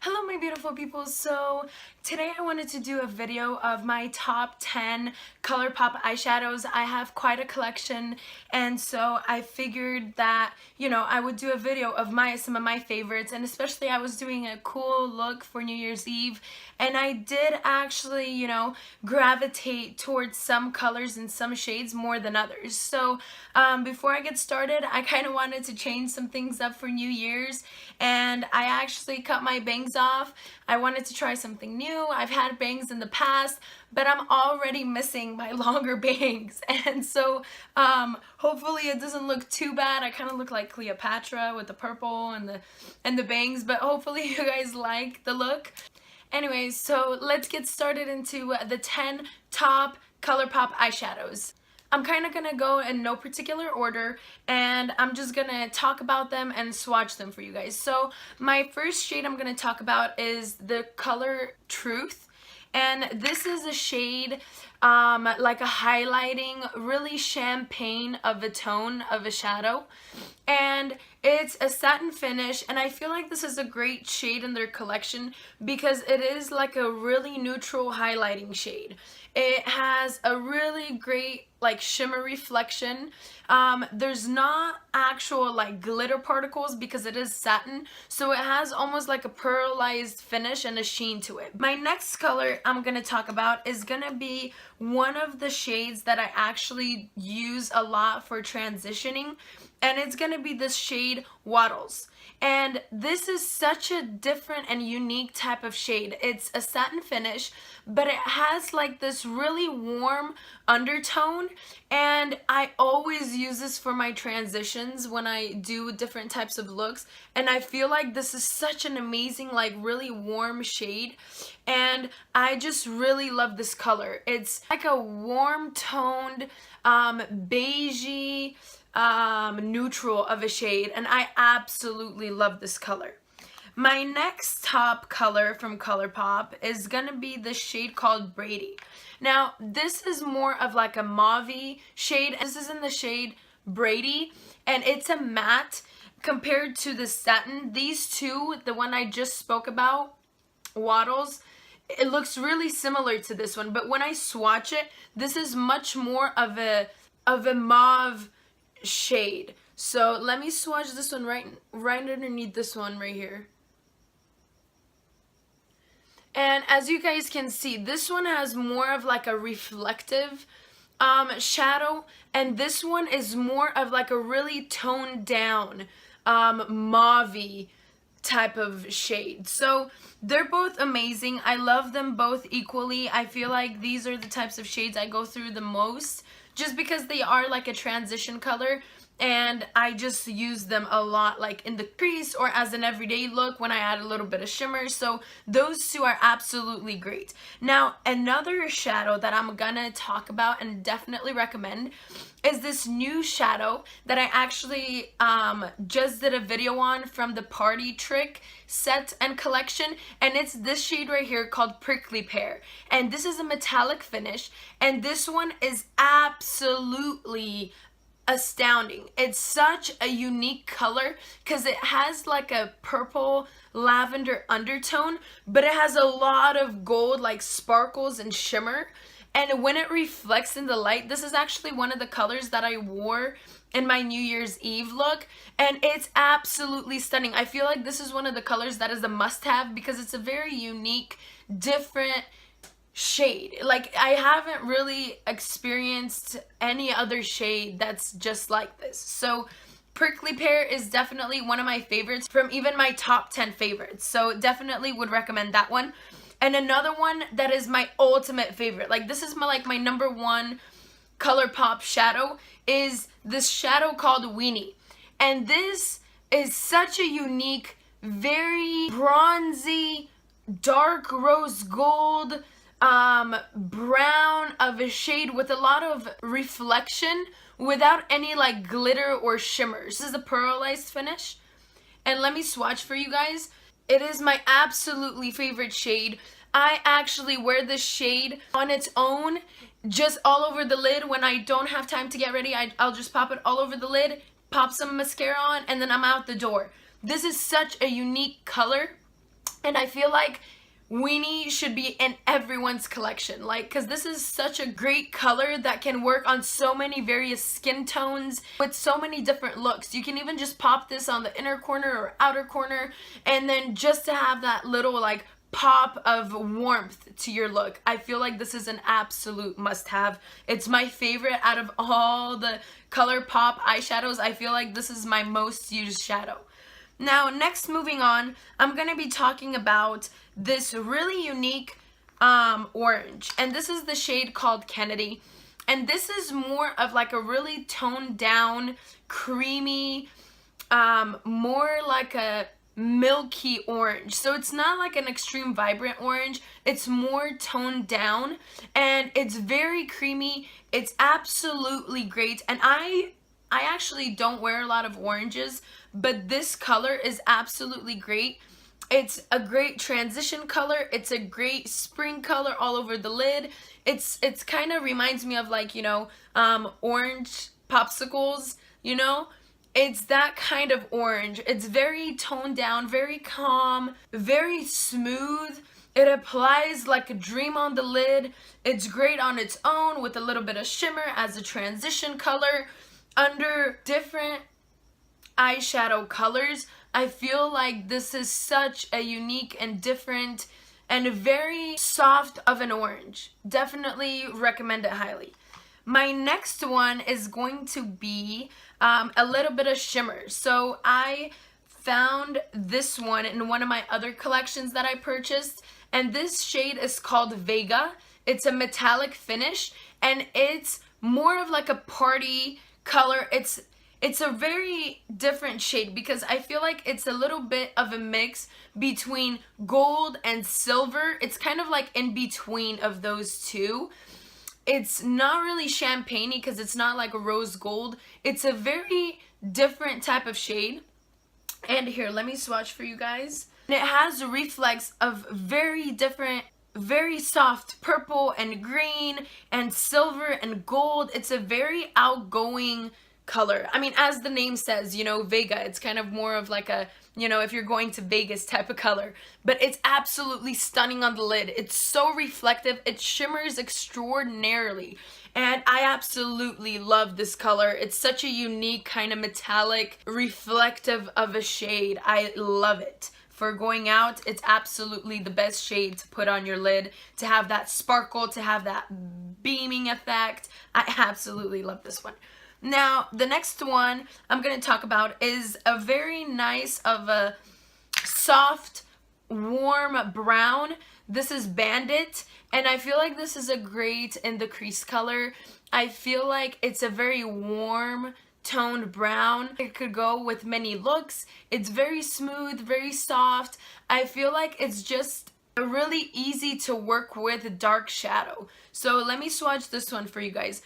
Hello my beautiful people. So today I wanted to do a video of my top 10 ColourPop eyeshadows. I have quite a collection, and so I figured that, I would do a video of some of my favorites, and especially I was doing a cool look for New Year's Eve, and I did actually, gravitate towards some colors and some shades more than others. So before I get started, I kind of wanted to change some things up for New Year's, and I actually cut my bangs off. I wanted to try something new. I've had bangs in the past, but I'm already missing my longer bangs, and so hopefully it doesn't look too bad. I kind of look like Cleopatra with the purple and the bangs, but hopefully you guys like the look. Anyways, so let's get started into the 10 top ColourPop eyeshadows. I'm kind of going to go in no particular order, and I'm just going to talk about them and swatch them for you guys. So my first shade I'm going to talk about is the color Truth. And this is a shade like a highlighting, really champagne of a tone of a shadow. And it's a satin finish, and I feel like this is a great shade in their collection because it is like a really neutral highlighting shade. It has a really great like shimmer reflection. There's not actual like glitter particles because it is satin, so it has almost like a pearlized finish and a sheen to it. My next color I'm gonna talk about is gonna be one of the shades that I actually use a lot for transitioning, and it's gonna be this shade Wattles. And this is such a different and unique type of shade. It's a satin finish, but it has like this really warm undertone, and I always use this for my transitions when I do different types of looks, and I feel like this is such an amazing, like really warm shade, and I just really love this color. It's like a warm toned beigey neutral of a shade, and I absolutely love this color. My next top color from ColourPop is gonna be this shade called Brady. Now this is more of like a mauve-y shade. This is in the shade Brady, and it's a matte compared to the satin. These two, the one I just spoke about, Wattles, it looks really similar to this one, but when I swatch it, this is much more of a mauve shade. So let me swatch this one right underneath this one right here. And as you guys can see, this one has more of like a reflective shadow, and this one is more of like a really toned down mauve-y type of shade. So they're both amazing. I love them both equally. I feel like these are the types of shades I go through the most just because they are like a transition color, and I just use them a lot like in the crease or as an everyday look when I add a little bit of shimmer. So those two are absolutely great. Now another shadow that I'm gonna talk about and definitely recommend is this new shadow that I actually just did a video on from the Party Trick set and collection, and it's this shade right here called Prickly Pear, and this is a metallic finish, and this one is absolutely astounding. It's such a unique color because it has like a purple lavender undertone, but it has a lot of gold like sparkles and shimmer, and when it reflects in the light, this is actually one of the colors that I wore in my New Year's Eve look, and it's absolutely stunning. I feel like this is one of the colors that is a must-have because it's a very unique, different shade. Like I haven't really experienced any other shade that's just like this. So Prickly Pear is definitely one of my favorites from even my top 10 favorites, so definitely would recommend that one. And another one that is my ultimate favorite, like this is my number one ColourPop shadow, is this shadow called Weenie. And this is such a unique, very bronzy, dark rose gold, brown of a shade with a lot of reflection without any like glitter or shimmers. This is a pearlized finish, and let me swatch for you guys. It is my absolutely favorite shade. I actually wear this shade on its own, just all over the lid. When I don't have time to get ready, I'll just pop it all over the lid, pop some mascara on, and then I'm out the door. This is such a unique color. And I feel like Weenie should be in everyone's collection, like, because this is such a great color that can work on so many various skin tones with so many different looks. You can even just pop this on the inner corner or outer corner, and then just to have that little like pop of warmth to your look. I feel like this is an absolute must-have. It's my favorite out of all the ColourPop eyeshadows. I feel like this is my most used shadow. Now, next, moving on, I'm going to be talking about this really unique orange. And this is the shade called Kennedy. And this is more of like a really toned down, creamy, more like a milky orange. So it's not like an extreme vibrant orange. It's more toned down. And it's very creamy. It's absolutely great. And I actually don't wear a lot of oranges, but this color is absolutely great. It's a great transition color. It's a great spring color all over the lid. It's kind of reminds me of like, you know, orange popsicles, you know? It's that kind of orange. It's very toned down, very calm, very smooth. It applies like a dream on the lid. It's great on its own with a little bit of shimmer as a transition color. Under different eyeshadow colors, I feel like this is such a unique and different and very soft of an orange. Definitely recommend it highly. My next one is going to be a little bit of shimmer. So I found this one in one of my other collections that I purchased, and this shade is called Vega. It's a metallic finish, and it's more of like a party color. It's a very different shade because I feel like it's a little bit of a mix between gold and silver. It's kind of like in between of those two. It's not really champagne-y because it's not like rose gold. It's a very different type of shade. And here, let me swatch for you guys. And it has a reflex of very different, very soft purple and green and silver and gold. It's a very outgoing color. I mean, as the name says, you know, Vega, it's kind of more of like a, you know, if you're going to Vegas type of color. But it's absolutely stunning on the lid. It's so reflective. It shimmers extraordinarily. And I absolutely love this color. It's such a unique kind of metallic, reflective of a shade. I love it. For going out, it's absolutely the best shade to put on your lid, to have that sparkle, to have that beaming effect. I absolutely love this one. Now, the next one I'm going to talk about is a very nice of a soft, warm brown. This is Bandit, and I feel like this is a great in the crease color. I feel like it's a very warm, toned brown. It could go with many looks. It's very smooth, very soft. I feel like it's just a really easy to work with dark shadow. So let me swatch this one for you guys.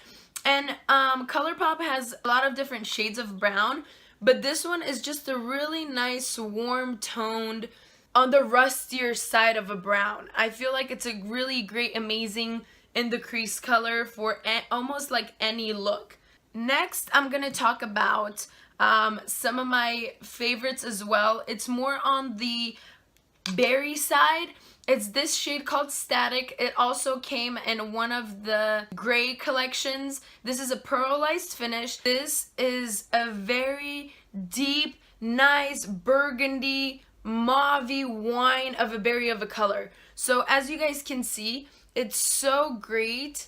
And ColourPop has a lot of different shades of brown, but this one is just a really nice, warm toned, on the rustier side of a brown. I feel like it's a really great, amazing in the crease color for almost like any look. Next, I'm going to talk about some of my favorites as well. It's more on the berry side. It's this shade called Static. It also came in one of the gray collections. This is a pearlized finish. This is a very deep, nice burgundy, mauve-y wine of a berry of a color. So as you guys can see, it's so great.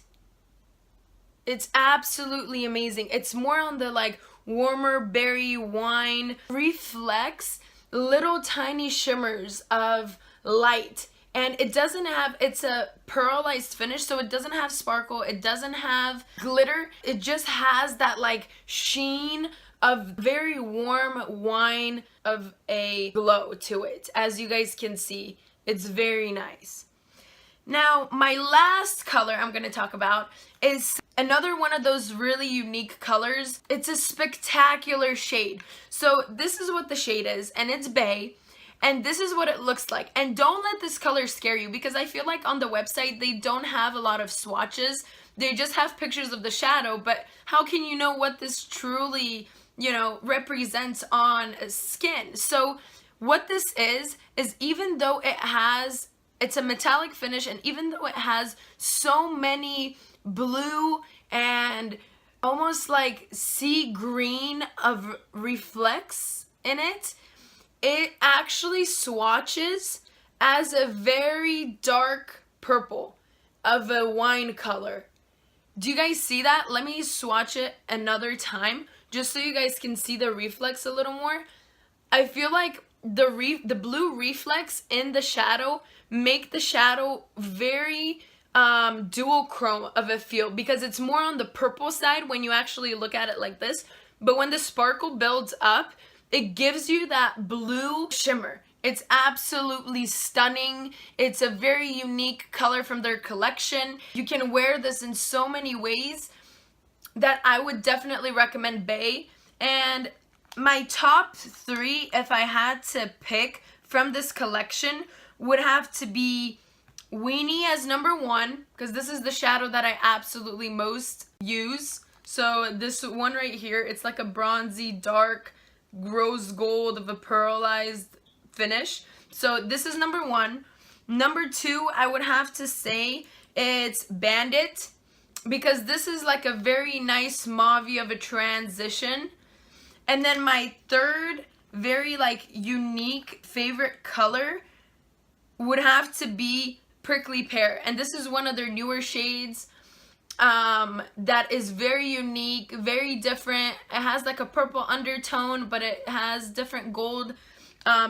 It's absolutely amazing. It's more on the like warmer berry wine. Reflects little tiny shimmers of light. And it doesn't have, it's a pearlized finish, so it doesn't have sparkle, it doesn't have glitter. It just has that like sheen of very warm wine of a glow to it. As you guys can see, it's very nice. Now, my last color I'm going to talk about is another one of those really unique colors. It's a spectacular shade. So this is what the shade is, and it's Bay. And this is what it looks like. And don't let this color scare you, because I feel like on the website they don't have a lot of swatches. They just have pictures of the shadow, but how can you know what this truly, you know, represents on skin? So what this is even though it's a metallic finish, and even though it has so many blue and almost like sea green of reflex in it, it actually swatches as a very dark purple of a wine color. Do you guys see that? Let me swatch it another time just so you guys can see the reflex a little more. I feel like the blue reflex in the shadow make the shadow very dual chrome of a feel, because it's more on the purple side when you actually look at it like this, but when the sparkle builds up, it gives you that blue shimmer. It's absolutely stunning. It's a very unique color from their collection. You can wear this in so many ways that I would definitely recommend Bay. And my top 3, if I had to pick from this collection, would have to be Weenie as number 1, because this is the shadow that I absolutely most use. So this one right here, it's like a bronzy, dark, rose gold of a pearlized finish. So this is number 1. Number 2, I would have to say it's Bandit, because this is like a very nice mauve of a transition. And then my third very like unique favorite color would have to be Prickly Pear, and this is one of their newer shades that is very unique, very different. It has like a purple undertone, but it has different gold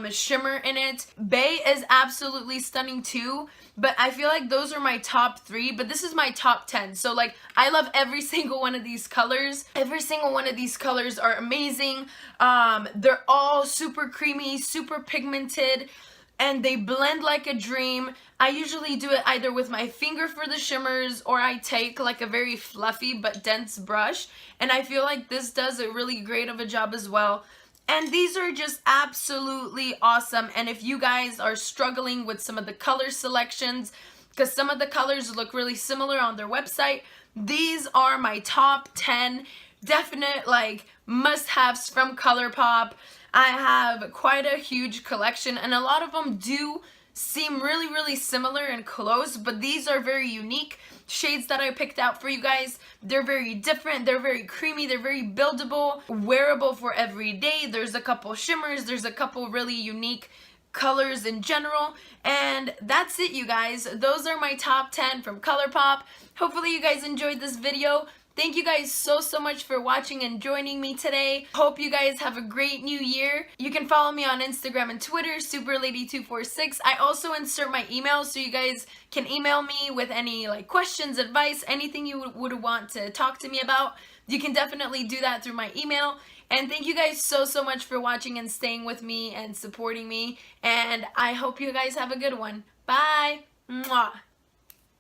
shimmer in it. Bay is absolutely stunning too, but I feel like those are my top 3, but this is my top 10. So like, I love every single one of these colors. Every single one of these colors are amazing. They're all super creamy, super pigmented, and they blend like a dream. I usually do it either with my finger for the shimmers, or I take like a very fluffy but dense brush, and I feel like this does a really great of a job as well. And these are just absolutely awesome. And if you guys are struggling with some of the color selections, because some of the colors look really similar on their website, these are my top 10 definite like must-haves from ColourPop. I have quite a huge collection, and a lot of them do seem really, really similar and close, but these are very unique shades that I picked out for you guys. They're very different, they're very creamy, they're very buildable, wearable for every day. There's a couple shimmers, there's a couple really unique colors in general, and that's it, you guys. Those are my top 10 from ColourPop. Hopefully you guys enjoyed this video. Thank you guys so much for watching and joining me today. Hope you guys have a great new year. You can follow me on Instagram and Twitter, superlady246. I also insert my email, so you guys can email me with any like questions, advice, anything you would want to talk to me about. You can definitely do that through my email. And thank you guys so much for watching and staying with me and supporting me. And I hope you guys have a good one. Bye! Mwah!